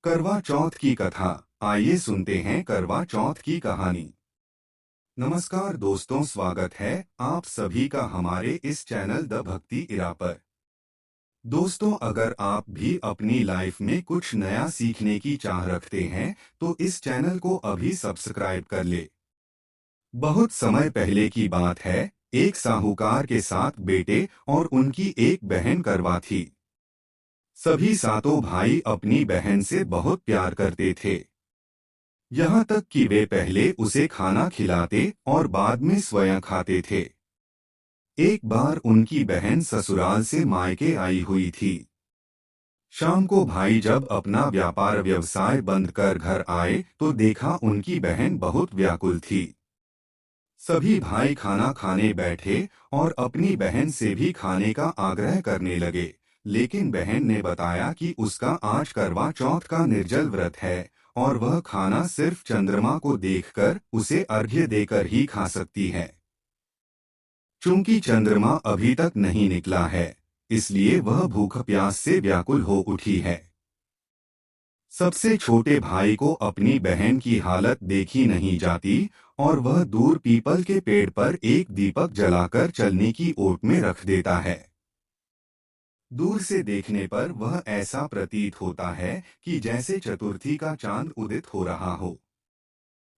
करवा चौथ की कथा। आइए सुनते हैं करवा चौथ की कहानी। नमस्कार दोस्तों, स्वागत है आप सभी का हमारे इस चैनल द भक्ति इरा पर। दोस्तों, अगर आप भी अपनी लाइफ में कुछ नया सीखने की चाह रखते हैं तो इस चैनल को अभी सब्सक्राइब कर ले। बहुत समय पहले की बात है, एक साहूकार के 7 बेटे और उनकी एक बहन करवा थी। सभी सातों भाई अपनी बहन से बहुत प्यार करते थे, यहाँ तक कि वे पहले उसे खाना खिलाते और बाद में स्वयं खाते थे। एक बार उनकी बहन ससुराल से मायके आई हुई थी। शाम को भाई जब अपना व्यापार व्यवसाय बंद कर घर आए तो देखा उनकी बहन बहुत व्याकुल थी। सभी भाई खाना खाने बैठे और अपनी बहन से भी खाने का आग्रह करने लगे, लेकिन बहन ने बताया कि उसका आज करवा चौथ का निर्जल व्रत है और वह खाना सिर्फ चंद्रमा को देखकर उसे अर्घ्य देकर ही खा सकती है। चूंकि चंद्रमा अभी तक नहीं निकला है, इसलिए वह भूख प्यास से व्याकुल हो उठी है। सबसे छोटे भाई को अपनी बहन की हालत देखी नहीं जाती और वह दूर पीपल के पेड़ पर एक दीपक जलाकर चलने की ओट में रख देता है। दूर से देखने पर वह ऐसा प्रतीत होता है कि जैसे चतुर्थी का चांद उदित हो रहा हो।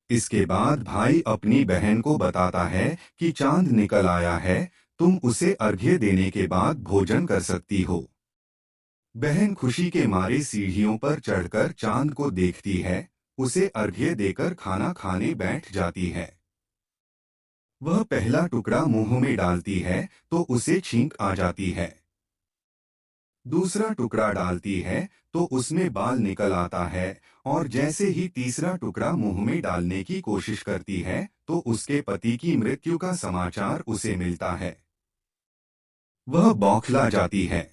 इसके बाद भाई अपनी बहन को बताता है कि चांद निकल आया है, तुम उसे अर्घ्य देने के बाद भोजन कर सकती हो। बहन खुशी के मारे सीढ़ियों पर चढ़कर चांद को देखती है, उसे अर्घ्य देकर खाना खाने बैठ जाती है। वह पहला टुकड़ा मुंह में डालती है तो उसे छींक आ जाती है। दूसरा टुकड़ा डालती है तो उसमें बाल निकल आता है और जैसे ही तीसरा टुकड़ा मुंह में डालने की कोशिश करती है तो उसके पति की मृत्यु का समाचार उसे मिलता है। वह बौखला जाती है।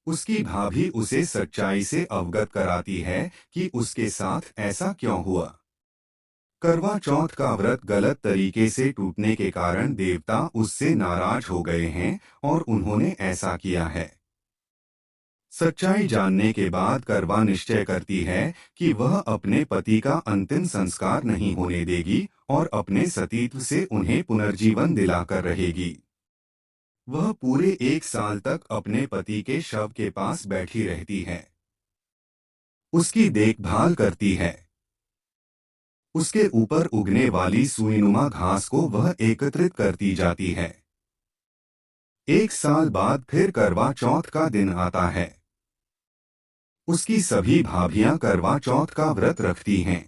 उसकी भाभी उसे सच्चाई से अवगत कराती है कि उसके साथ ऐसा क्यों हुआ। करवा चौथ का व्रत गलत तरीके से टूटने के कारण देवता उससे नाराज हो गए हैं और उन्होंने ऐसा किया है। सच्चाई जानने के बाद करवा निश्चय करती है कि वह अपने पति का अंतिम संस्कार नहीं होने देगी और अपने सतीत्व से उन्हें पुनर्जीवन दिलाकर रहेगी। वह पूरे 1 साल तक अपने पति के शव के पास बैठी रहती है, उसकी देखभाल करती है। उसके ऊपर उगने वाली सुईनुमा घास को वह एकत्रित करती जाती है। 1 साल बाद फिर करवा चौथ का दिन आता है। उसकी सभी भाभियां करवा चौथ का व्रत रखती हैं।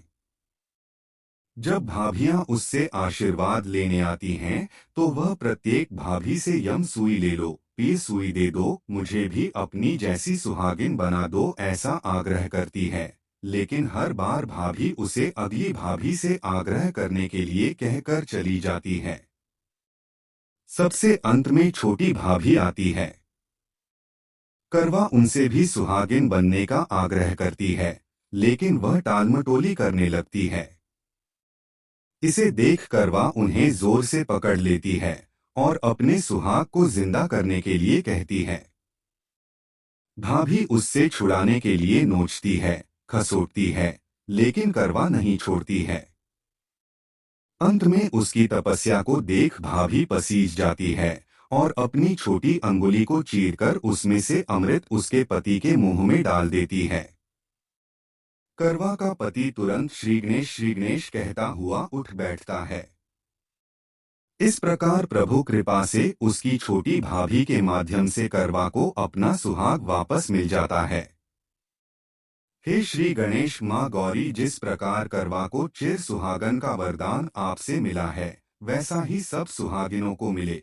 जब भाभियां उससे आशीर्वाद लेने आती हैं, तो वह प्रत्येक भाभी से यम सुई ले लो, पीर सुई दे दो, मुझे भी अपनी जैसी सुहागिन बना दो, ऐसा आग्रह करती है। लेकिन हर बार भाभी उसे अगली भाभी से आग्रह करने के लिए कहकर चली जाती है। सबसे अंत में छोटी भाभी आती है। करवा उनसे भी सुहागिन बनने का आग्रह करती है, लेकिन वह टालमटोली करने लगती है। इसे देख करवा उन्हें जोर से पकड़ लेती है और अपने सुहाग को जिंदा करने के लिए कहती है। भाभी उससे छुड़ाने के लिए नोचती है, खसोटती है, लेकिन करवा नहीं छोड़ती है। अंत में उसकी तपस्या को देख भाभी पसीज जाती है और अपनी छोटी अंगुली को चीरकर उसमें से अमृत उसके पति के मुंह में डाल देती है। करवा का पति तुरंत श्री गणेश कहता हुआ उठ बैठता है। इस प्रकार प्रभु कृपा से उसकी छोटी भाभी के माध्यम से करवा को अपना सुहाग वापस मिल जाता है। हे श्री गणेश माँ गौरी, जिस प्रकार करवा को चिर सुहागन का वरदान आपसे मिला है, वैसा ही सब सुहागिनों को मिले।